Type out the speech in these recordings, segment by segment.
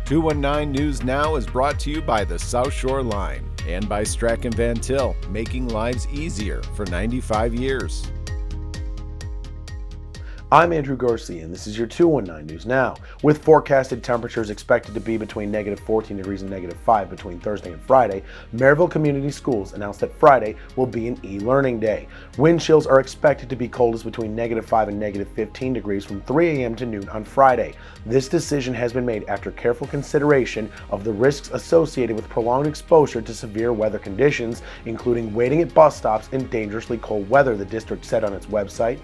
219 News Now is brought to you by the South Shore Line and by Strachan Van Til, making lives easier for 95 years. I'm Andrew Garcia, and this is your 219 News Now. With forecasted temperatures expected to be between negative 14 degrees and negative 5 between Thursday and Friday, Maryville Community Schools announced that Friday will be an e-learning day. Wind chills are expected to be coldest between negative 5 and negative 15 degrees from 3 a.m. to noon on Friday. This decision has been made after careful consideration of the risks associated with prolonged exposure to severe weather conditions, including waiting at bus stops in dangerously cold weather, the district said on its website.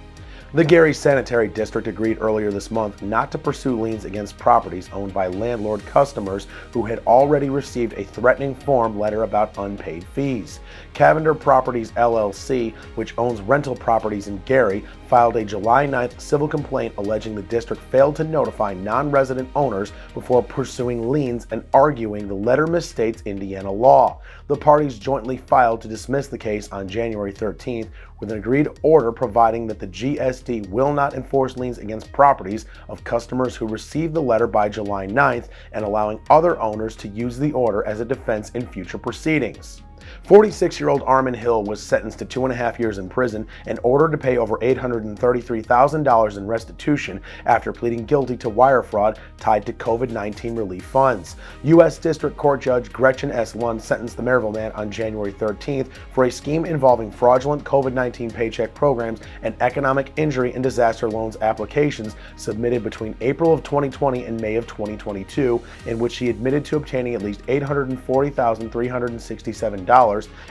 The Gary Sanitary District agreed earlier this month not to pursue liens against properties owned by landlord customers who had already received a threatening form letter about unpaid fees. Cavender Properties LLC, which owns rental properties in Gary, filed a July 9th civil complaint alleging the district failed to notify non-resident owners before pursuing liens and arguing the letter misstates Indiana law. The parties jointly filed to dismiss the case on January 13th with an agreed order providing that the GSD will not enforce liens against properties of customers who received the letter by July 9th and allowing other owners to use the order as a defense in future proceedings. 46-year-old Armin Hill was sentenced to 2.5 years in prison and ordered to pay over $833,000 in restitution after pleading guilty to wire fraud tied to COVID-19 relief funds. U.S. District Court Judge Gretchen S. Lund sentenced the Maryville man on January 13th for a scheme involving fraudulent COVID-19 paycheck programs and economic injury and disaster loans applications submitted between April of 2020 and May of 2022, in which he admitted to obtaining at least $840,367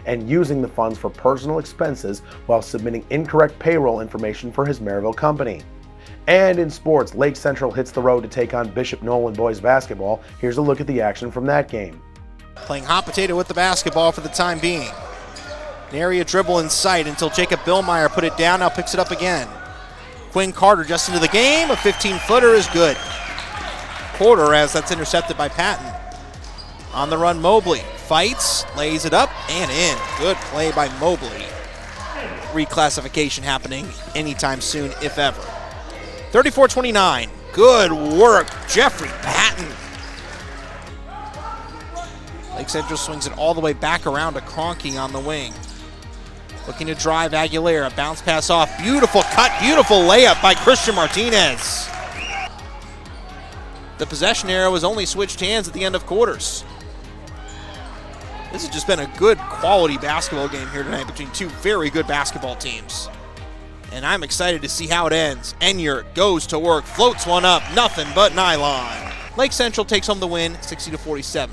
and using the funds for personal expenses while submitting incorrect payroll information for his Maryville company. And in sports, Lake Central hits the road to take on Bishop Nolan boys basketball. Here's a look at the action from that game. Playing hot potato with the basketball for the time being. Nary a dribble in sight until Jacob Billmeyer put it down, now picks it up again. Quinn Carter just into the game, a 15-footer is good. Porter as that's intercepted by Patton. On the run, Mobley fights, lays it up, and in. Good play by Mobley. Reclassification happening anytime soon, if ever. 34-29. Good work, Jeffrey Patton. Lake Central swings it all the way back around to Kroenke on the wing. Looking to drive Aguilera. Bounce pass off. Beautiful cut, beautiful layup by Christian Martinez. The possession arrow has only switched hands at the end of quarters. This has just been a good quality basketball game here tonight between two very good basketball teams. And I'm excited to see how it ends. Enyart goes to work, floats one up, nothing but nylon. Lake Central takes home the win, 60-47.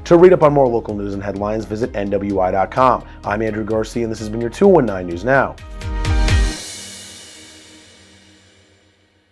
To read up on more local news and headlines, visit nwi.com. I'm Andrew Garcia, and this has been your 219 News Now.